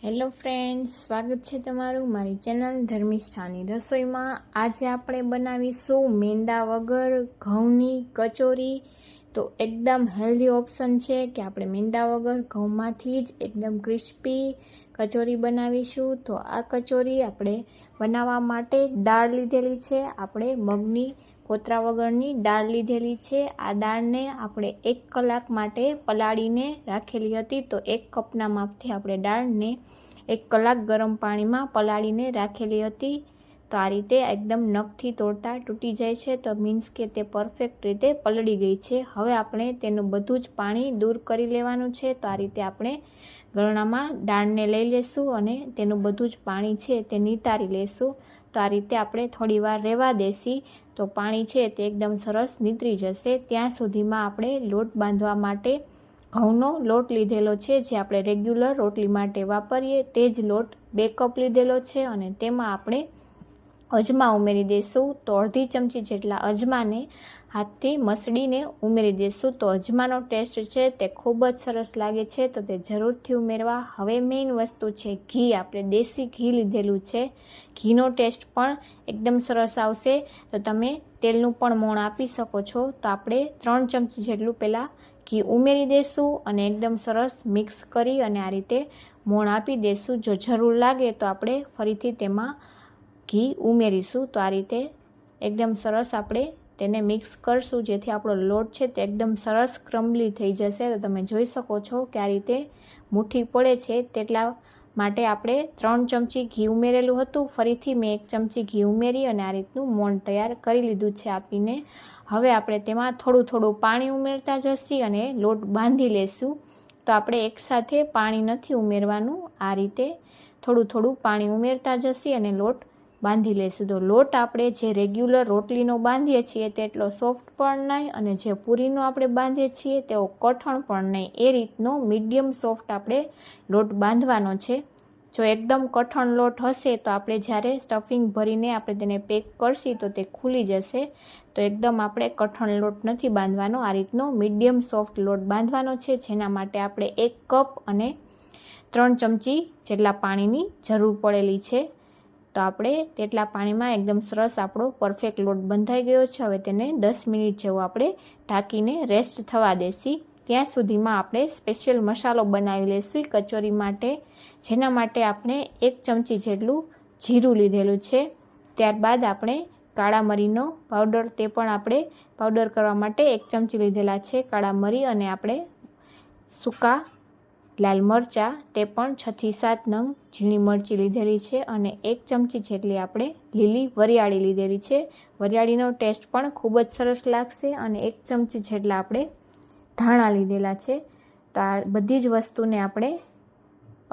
Hello friends, સ્વાગત છે તમારું મારી ચેનલ ધર્મિષ્ઠાની રસોઈમાં। આજે આપણે બનાવીશું મેંદા વગર ઘઉંની કચોરી। તો એકદમ હેલ્ધી ઓપ્શન છે કે આપણે મેંદા વગર ઘઉંમાંથી જ એકદમ ક્રિસ્પી કચોરી બનાવીશું। તો આ કચોરી આપણે બનાવવા માટે દાળ લીધેલી છે, આપણે મગની કોતરા વગરની દાળ લીધેલી છે। આ દાળને આપણે 1 કલાક માટે પલાળીને રાખેલી હતી। તો 1 કપના માપથી આપણે દાળને 1 કલાક ગરમ પાણીમાં પલાળીને રાખેલી હતી। તો આ રીતે એકદમ નખથી તોડતા તૂટી જાય છે, તો મીન્સ કે તે પરફેક્ટ રીતે પલળી ગઈ છે। હવે આપણે તેનું બધું જ પાણી દૂર કરી લેવાનું છે। તો આ રીતે આપણે ગરણામાં દાળને લઈ લેશું અને તેનું બધું જ પાણી છે તે નિતારી લેશું। તો આ રીતે આપણે થોડી વાર રહેવા દેશી, તો પાણી છે તે એકદમ સરસ નીતરી જશે। ત્યાં સુધીમાં આપણે લોટ બાંધવા માટે ઘઉંનો લોટ લીધેલો છે, જે આપણે રેગ્યુલર રોટલી માટે વાપરીએ તે જ લોટ 2 કપ લીધેલો છે અને તેમાં આપણે અજમા ઉમેરી દઈશું। તો અડધી ચમચી જેટલા અજમાને હાથથી મસળીને ઉમેરી દઈશું। તો અજમાનો ટેસ્ટ છે તે ખૂબ જ સરસ લાગે છે, તો તે જરૂરથી ઉમેરવા। હવે મેઇન વસ્તુ છે ઘી, આપણે દેશી ઘી લીધેલું છે, ઘીનો ટેસ્ટ પણ એકદમ સરસ આવશે। તો તમે તેલનું પણ મોણ આપી શકો છો। તો આપણે 3 ચમચી જેટલું પહેલાં ઘી ઉમેરી દઈશું અને એકદમ સરસ મિક્સ કરી અને આ રીતે મોણ આપી દઈશું। જો જરૂર લાગે તો આપણે ફરીથી તેમાં ઘી ઉમેરીશું। તો આ રીતે એકદમ સરસ આપણે તેને મિક્સ કરશું, જેથી આપણો લોટ છે તે એકદમ સરસ ક્રમ્બલી થઈ જશે। તો તમે જોઈ શકો છો કે આ રીતે મુઠ્ઠી પડે છે, તેટલા માટે આપણે 3 ચમચી ઘી ઉમેરેલું હતું। ફરીથી મેં 1 ચમચી ઘી ઉમેરી અને આ રીતનું મોણ તૈયાર કરી લીધું છે આપીને। હવે આપણે તેમાં થોડું થોડું પાણી ઉમેરતા જઈશું અને લોટ બાંધી લેશું। તો આપણે એકસાથે પાણી નથી ઉમેરવાનું, આ રીતે થોડું થોડું પાણી ઉમેરતા જઈશું અને લોટ બાંધી લેશું। તો લોટ આપણે જે રેગ્યુલર રોટલીનો બાંધીએ છીએ તેટલો સોફ્ટ પણ નહીં અને જે પૂરીનો આપણે બાંધીએ છીએ તેવો કઠણ પણ નહીં, એ રીતનો મીડિયમ સોફ્ટ આપણે લોટ બાંધવાનો છે। જો એકદમ કઠણ લોટ હશે તો આપણે જ્યારે સ્ટફિંગ ભરીને આપણે તેને પેક કરશું તો તે ખુલી જશે। તો એકદમ આપણે કઠણ લોટ નથી બાંધવાનો, આ રીતનો મીડિયમ સોફ્ટ લોટ બાંધવાનો છે, જેના માટે આપણે 1 કપ અને 3 ચમચી જેટલા પાણીની જરૂર પડેલી છે। તો આપણે તેટલા પાણીમાં એકદમ સરસ આપણો પરફેક્ટ લોટ બંધાઈ ગયો છે। હવે તેને 10 મિનિટ જેવો આપણે ઢાંકીને રેસ્ટ થવા દેશી। ત્યાં સુધીમાં આપણે સ્પેશિયલ મસાલો બનાવી લઈશું કચોરી માટે, જેના માટે આપણે 1 ચમચી જેટલું જીરું લીધેલું છે। ત્યારબાદ આપણે કાળા મરીનો પાવડર, તે પણ આપણે પાવડર કરવા માટે 1 ચમચી લીધેલા છે કાળા મરી, અને આપણે સૂકા લાલ મરચાં, તે પણ 6 થી 7 નંગ ઝીણી મરચી લીધેલી છે અને 1 ચમચી જેટલી આપણે લીલી વરિયાળી લીધેલી છે। વરિયાળીનો ટેસ્ટ પણ ખૂબ જ સરસ લાગશે અને 1 ચમચી જેટલા આપણે ધાણા લીધેલા છે। તો આ બધી જ વસ્તુને આપણે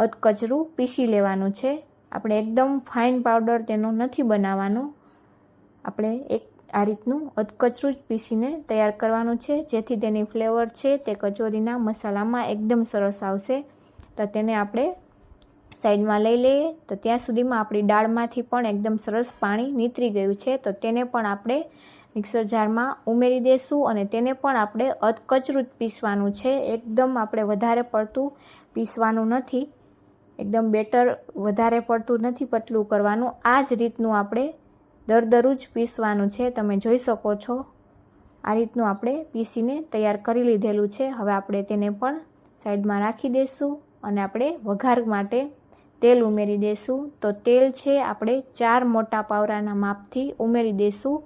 અધકચરું પીસી લેવાનું છે, આપણે એકદમ ફાઇન પાવડર તેનો નથી બનાવવાનો, આપણે આ રીતનું અધકચરું જ પીસીને તૈયાર કરવાનું છે, જેથી તેની ફ્લેવર છે તે કચોરીના મસાલામાં એકદમ સરસ આવશે। તો તેને આપણે સાઈડમાં લઈ લઈએ। તો ત્યાં સુધીમાં આપણી દાળમાંથી પણ એકદમ સરસ પાણી નીતરી ગયું છે, તો તેને પણ આપણે મિક્સર જારમાં ઉમેરી દઈશું અને તેને પણ આપણે અધકચરું જ પીસવાનું છે, એકદમ આપણે વધારે પડતું પીસવાનું નથી, એકદમ બેટર વધારે પડતું નથી પતલું કરવાનું, આ જ રીતનું આપણે દરદરું જ પીસવાનું છે। તમે જોઈ શકો છો આ રીતનું આપણે પીસીને તૈયાર કરી લીધેલું છે। હવે આપણે તેને પણ સાઈડમાં રાખી દઈશું અને આપણે વઘાર માટે તેલ ઉમેરી દઈશું। તો તેલ છે આપણે 4 મોટા પાવરાના માપથી ઉમેરી દઈશું,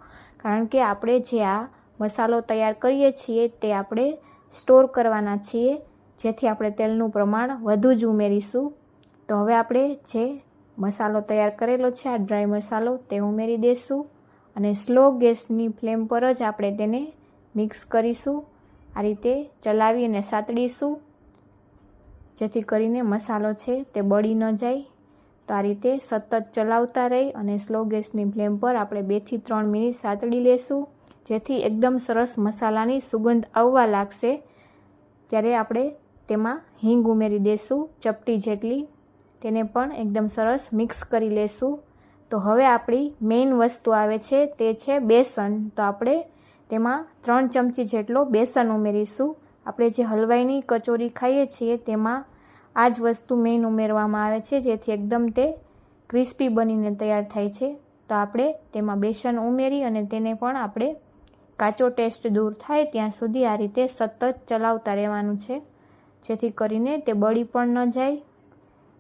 કારણ કે આપણે જે આ મસાલો તૈયાર કરીએ છીએ તે આપણે સ્ટોર કરવાના છીએ, જેથી આપણે તેલનું પ્રમાણ વધુ જ ઉમેરીશું। તો હવે આપણે જે મસાલો તૈયાર કરેલો છે, આ ડ્રાય મસાલો, તે ઉમેરી દઈશું અને સ્લો ગેસની ફ્લેમ પર જ આપણે તેને મિક્સ કરીશું। આ રીતે ચલાવી અને સાતડીશું, જેથી કરીને મસાલો છે તે બળી ન જાય। તો આ રીતે સતત ચલાવતા રહી અને સ્લો ગેસની ફ્લેમ પર આપણે 2 થી 3 મિનિટ સાતડી લેશું, જેથી એકદમ સરસ મસાલાની સુગંધ આવવા લાગશે। ત્યારે આપણે તેમાં હિંગ ઉમેરી દઈશું ચપટી જેટલી, તેને પણ એકદમ સરસ મિક્સ કરી લેશું। તો હવે આપણી મેઇન વસ્તુ આવે છે તે છે બેસન। તો આપણે તેમાં 3 ચમચી જેટલો બેસન ઉમેરીશું। આપણે જે હલવાઈની કચોરી ખાઈએ છીએ તેમાં આ જ વસ્તુ મેઇન ઉમેરવામાં આવે છે, જેથી એકદમ તે ક્રિસ્પી બનીને તૈયાર થાય છે. તો આપણે તેમાં બેસન ઉમેરી અને તેને પણ આપણે કાચો ટેસ્ટ દૂર થાય ત્યાં સુધી આ રીતે સતત ચલાવતા રહેવાનું છે, જેથી કરીને તે બળી પણ ન જાય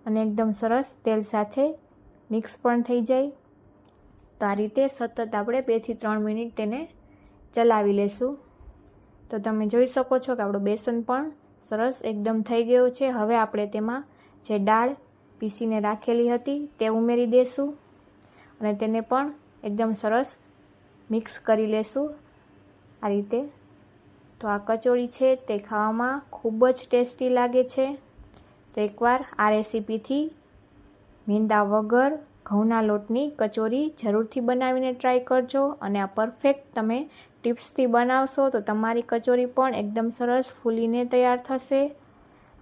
અને એકદમ સરસ તેલ સાથે મિક્સ પણ થઈ જાય. તો આ રીતે સતત આપણે 2 થી 3 મિનિટ તેને ચલાવી લેશું. તો તમે જોઈ શકો છો કે આપણું બેસન પણ સરસ એકદમ થઈ ગયું છે. હવે આપણે તેમાં જે દાળ પીસીને રાખેલી હતી તે ઉમેરી દઈશું અને તેને પણ એકદમ સરસ મિક્સ કરી લેશું આ રીતે. તો આ કચોરી છે તે ખાવામાં ખૂબ જ ટેસ્ટી લાગે છે. તો એકવાર આ રેસીપીથી મેંદા વગર ઘઉંના લોટની કચોરી જરૂરથી બનાવીને ટ્રાય કરજો. અને આ પરફેક્ટ તમે ટિપ્સથી બનાવશો તો તમારી કચોરી પણ એકદમ સરસ ફૂલીને તૈયાર થશે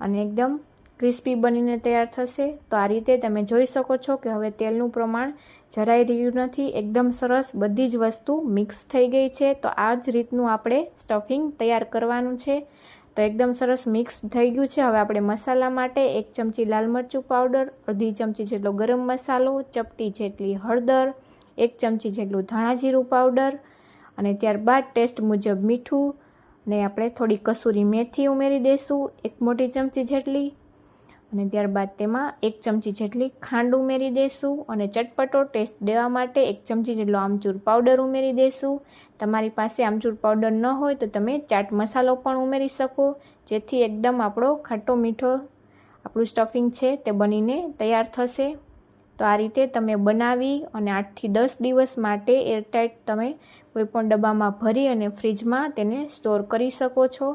અને એકદમ ક્રિસ્પી બનીને તૈયાર થશે. તો આ રીતે તમે જોઈ શકો છો કે હવે તેલનું પ્રમાણ જરાય રહ્યું નથી, એકદમ સરસ બધી જ વસ્તુ મિક્સ થઈ ગઈ છે. તો આ જ રીતનું આપણે સ્ટફિંગ તૈયાર કરવાનું છે. તો એકદમ સરસ મિક્સ થઈ ગયું છે. હવે આપણે મસાલા માટે 1 ચમચી લાલ મરચું પાવડર, અડધી ચમચી જેટલો ગરમ મસાલો, ચપટી જેટલી હળદર, 1 ચમચી જેટલું ધાણા જીરું પાવડર અને ત્યારબાદ ટેસ્ટ મુજબ મીઠું અને આપણે થોડી કસૂરી મેથી ઉમેરી દઈશું 1 મોટી ચમચી જેટલી અને ત્યારબાદ તેમાં 1 ચમચી જેટલી ખાંડ ઉમેરી દઈશું અને ચટપટો ટેસ્ટ દેવા માટે 1 ચમચી જેટલો આમચૂર પાવડર ઉમેરી દઈશું. તમારી પાસે આમચૂર પાવડર ન હોય તો તમે ચાટ મસાલો પણ ઉમેરી શકો, જેથી એકદમ આપણો ખાટો મીઠો આપણું સ્ટફિંગ છે તે બનીને તૈયાર થશે. તો આ રીતે તમે બનાવી અને 8 થી 10 દિવસ માટે એરટાઇટ તમે કોઈપણ ડબ્બામાં ભરી અને ફ્રીજમાં તેને સ્ટોર કરી શકો છો.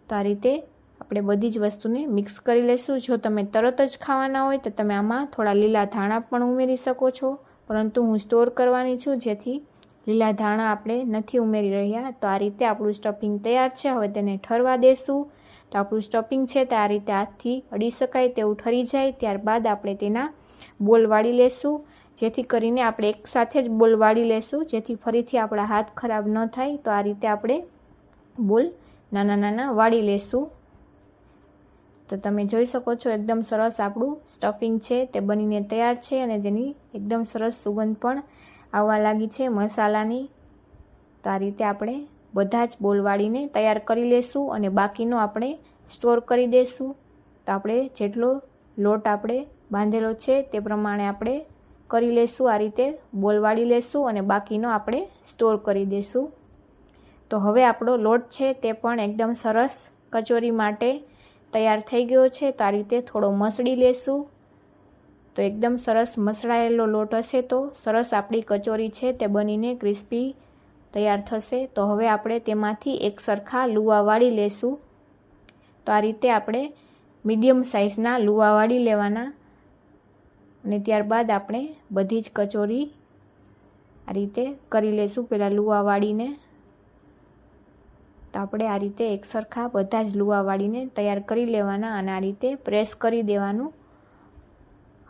તો આ રીતે આપણે બધી જ વસ્તુને મિક્સ કરી લઈશું. જો તમે તરત જ ખાવાના હોય તો તમે આમાં થોડા લીલા ધાણા પણ ઉમેરી શકો છો, પરંતુ હું સ્ટોર કરવાની છું જેથી લીલા ધાણા આપણે નથી ઉમેરી રહ્યા. તો આ રીતે આપણું સ્ટફિંગ તૈયાર છે. હવે તેને ઠરવા દેશું. તો આપણું સ્ટફિંગ છે તે આ રીતે હાથથી અડી શકાય તેવું ઠરી જાય. ત્યારબાદ આપણે તેના બોલ વાળી લેશું, જેથી કરીને આપણે એકસાથે જ બોલ વાળી લેશું, જેથી ફરીથી આપણા હાથ ખરાબ ન થાય. તો આ રીતે આપણે બોલ નાના નાના વાળી લેશું. તો તમે જોઈ શકો છો એકદમ સરસ આપણું સ્ટફિંગ છે તે બનીને તૈયાર છે અને તેની એકદમ સરસ સુગંધ પણ આવવા લાગી છે મસાલાની. તો આ રીતે આપણે બધા જ બોલ વાળીને તૈયાર કરી લેશું અને બાકીનો આપણે સ્ટોર કરી દઈશું. તો આપણે જેટલો લોટ આપણે બાંધેલો છે તે પ્રમાણે આપણે કરી લેશું. આ રીતે બોલ વાળી લેશું અને બાકીનો આપણે સ્ટોર કરી દઈશું. તો હવે આપણો લોટ છે તે પણ એકદમ સરસ કચોરી માટે તૈયાર થઈ ગયો છે. તો આ રીતે થોડો મસળી લેશું. તો એકદમ સરસ મસળાયેલો લોટ હશે તો સરસ આપણી કચોરી છે તે બનીને ક્રિસ્પી તૈયાર થશે. તો હવે આપણે તેમાંથી એક સરખા લુવા વાળી લેશું. તો આ રીતે આપણે મીડિયમ સાઇઝના લુવા વાળી લેવાના અને ત્યારબાદ આપણે બધી જ કચોરી આ રીતે કરી લેશું પહેલાં લુવા વાળીને. તો આપણે આ રીતે એક સરખા બધા જ લુવા વાળીને તૈયાર કરી લેવાના અને આ રીતે પ્રેસ કરી દેવાનું.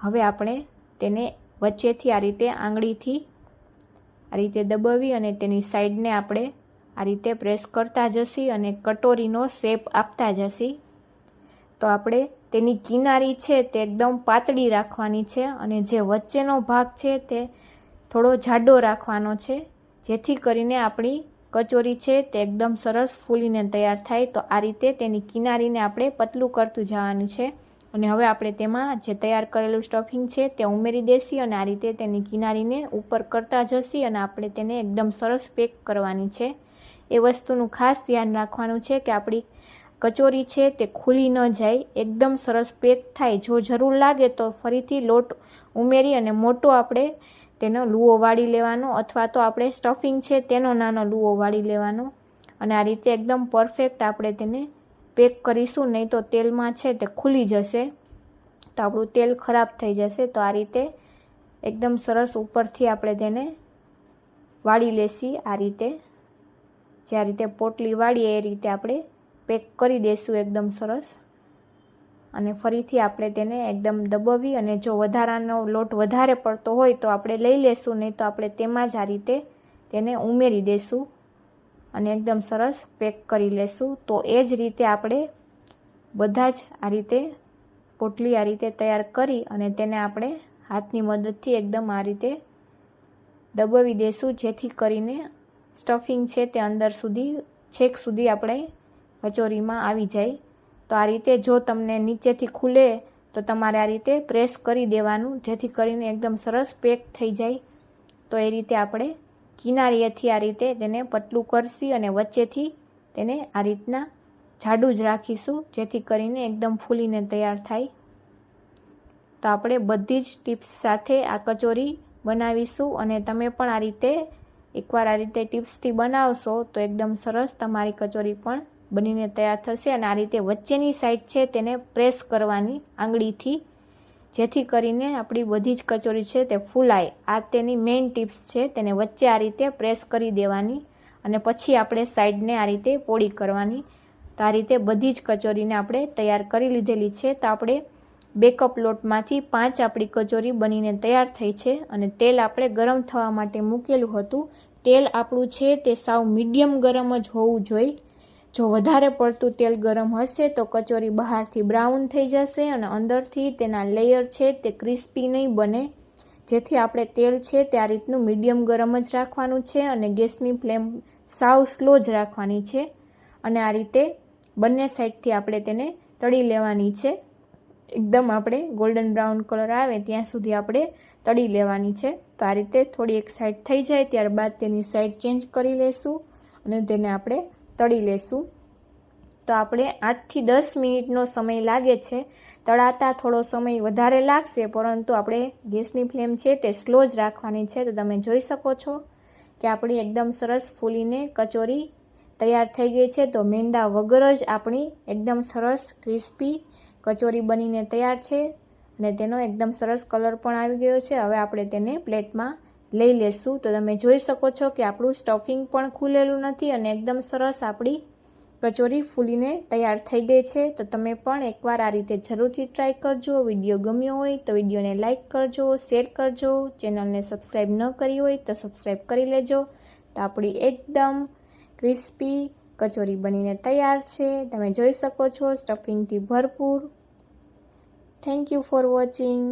હવે આપણે તેને વચ્ચેથી આ રીતે આંગળીથી આ રીતે દબાવી અને તેની સાઈડને આપણે આ રીતે પ્રેસ કરતા જશી અને કટોરીનો શેપ આપતા જશી. તો આપણે તેની કિનારી છે તે એકદમ પાતળી રાખવાની છે અને જે વચ્ચેનો ભાગ છે તે થોડો જાડો રાખવાનો છે, જેથી કરીને આપણી કચોરી છે તે એકદમ સરસ ફૂલીને તૈયાર થાય. તો આ રીતે તેની કિનારીને આપણે પતલું કરતું જવાનું છે અને હવે આપણે તેમાં જે તૈયાર કરેલું સ્ટફિંગ છે તે ઉમેરી દેશી અને આ રીતે તેની કિનારીને ઉપર કરતા જશી અને આપણે તેને એકદમ સરસ પેક કરવાની છે. એ વસ્તુનું ખાસ ધ્યાન રાખવાનું છે કે આપણી કચોરી છે તે ખુલી ન જાય, એકદમ સરસ પેક થાય. જો જરૂર લાગે તો ફરીથી લોટ ઉમેરી અને મોટો આપણે તેનો લુઓ વાળી લેવાનો અથવા તો આપણે સ્ટફિંગ છે તેનો નાનો લુઓ વાળી લેવાનો અને આ રીતે એકદમ પરફેક્ટ આપણે તેને પેક કરીશું, નહીં તો તેલમાં છે તે ખુલી જશે તો આપણું તેલ ખરાબ થઈ જશે. તો આ રીતે એકદમ સરસ ઉપરથી આપણે તેને વાળી લેશી. આ રીતે જે આ રીતે પોટલી વાળીએ એ રીતે આપણે પેક કરી દઈશું એકદમ સરસ અને ફરીથી આપણે તેને એકદમ દબાવી અને જો વધારાનો લોટ વધારે પડતો હોય તો આપણે લઈ લેશું, નહીં તો આપણે તેમાં જ આ રીતે તેને ઉમેરી દઈશું અને એકદમ સરસ પેક કરી લેશું. તો એ જ રીતે આપણે બધા જ આ રીતે પોટલી આ રીતે તૈયાર કરી અને તેને આપણે હાથની મદદથી એકદમ આ રીતે દબાવી દઈશું, જેથી કરીને સ્ટફિંગ છે તે અંદર સુધી છેક સુધી આપણે કચોરીમાં આવી જાય. તો આ રીતે જો તમને નીચેથી ખુલે તો તમારે આ રીતે પ્રેસ કરી દેવાનું, જેથી કરીને એકદમ સરસ પેક થઈ જાય. તો એ રીતે આપણે કિનારીએથી આ રીતે તેને પતલું કરશી અને વચ્ચેથી તેને આ રીતના જાડું જ રાખીશું, જેથી કરીને એકદમ ફૂલીને તૈયાર થાય. તો આપણે બધી જ ટિપ્સ સાથે આ કચોરી બનાવીશું અને તમે પણ આ રીતે એકવાર આ રીતે ટિપ્સથી બનાવશો તો એકદમ સરસ તમારી કચોરી પણ બનીને તૈયાર થશે. અને આ રીતે વચ્ચેની સાઈડ છે તેને પ્રેસ કરવાની આંગળીથી, જેથી કરીને આપણી બધી જ કચોરી છે તે ફૂલાય. આ તેની મેઇન ટિપ્સ છે, તેને વચ્ચે આ રીતે પ્રેસ કરી દેવાની અને પછી આપણે સાઈડને આ રીતે પોળી કરવાની. તો આ રીતે બધી જ કચોરીને આપણે તૈયાર કરી લીધેલી છે. તો આપણે 2 કપ લોટમાંથી 5 આપણી કચોરી બનીને તૈયાર થઈ છે. અને તેલ આપણે ગરમ થવા માટે મૂકેલું હતું. તેલ આપણું છે તે સાવ મીડિયમ ગરમ જ હોવું જોઈએ. જો વધારે પડતું તેલ ગરમ હશે તો કચોરી બહારથી બ્રાઉન થઈ જશે અને અંદરથી તેના લેયર છે તે ક્રિસ્પી નહીં બને. જેથી આપણે તેલ છે તે આ રીતનું મીડિયમ ગરમ જ રાખવાનું છે અને ગેસની ફ્લેમ સાવ સ્લો જ રાખવાની છે. અને આ રીતે બંને સાઈડથી આપણે તેને તળી લેવાની છે. એકદમ આપણે ગોલ્ડન બ્રાઉન કલર આવે ત્યાં સુધી આપણે તળી લેવાની છે. તો આ રીતે થોડી એક સાઈડ થઈ જાય ત્યારબાદ તેની સાઈડ ચેન્જ કરી લેશું અને તેને આપણે તળી લેશું. તો આપણે 8થી 10 મિનિટનો સમય લાગે છે. તળાતા થોડો સમય વધારે લાગશે, પરંતુ આપણે ગેસની ફ્લેમ છે તે સ્લો જ રાખવાની છે. તો તમે જોઈ શકો છો કે આપણી એકદમ સરસ ફૂલીને કચોરી તૈયાર થઈ ગઈ છે. તો મેંદા વગર જ આપણી એકદમ સરસ ક્રિસ્પી કચોરી બનીને તૈયાર છે અને તેનો એકદમ સરસ કલર પણ આવી ગયો છે. હવે આપણે તેને પ્લેટમાં લઈ લેશું. તો તમે જોઈ શકો છો કે આપણું સ્ટફિંગ પણ ખુલેલું નથી અને એકદમ સરસ આપણી કચોરી ફૂલીને તૈયાર થઈ ગઈ છે. તો તમે પણ એકવાર આ રીતે જરૂરથી ટ્રાય કરજો. વિડીયો ગમ્યો હોય તો વિડીયોને લાઇક કરજો, શેર કરજો. ચેનલને સબસ્ક્રાઈબ ન કરી હોય તો સબસ્ક્રાઈબ કરી લેજો. તો આપણી એકદમ ક્રિસ્પી કચોરી બનીને તૈયાર છે. તમે જોઈ શકો છો સ્ટફિંગથી ભરપૂર. Thank you for watching.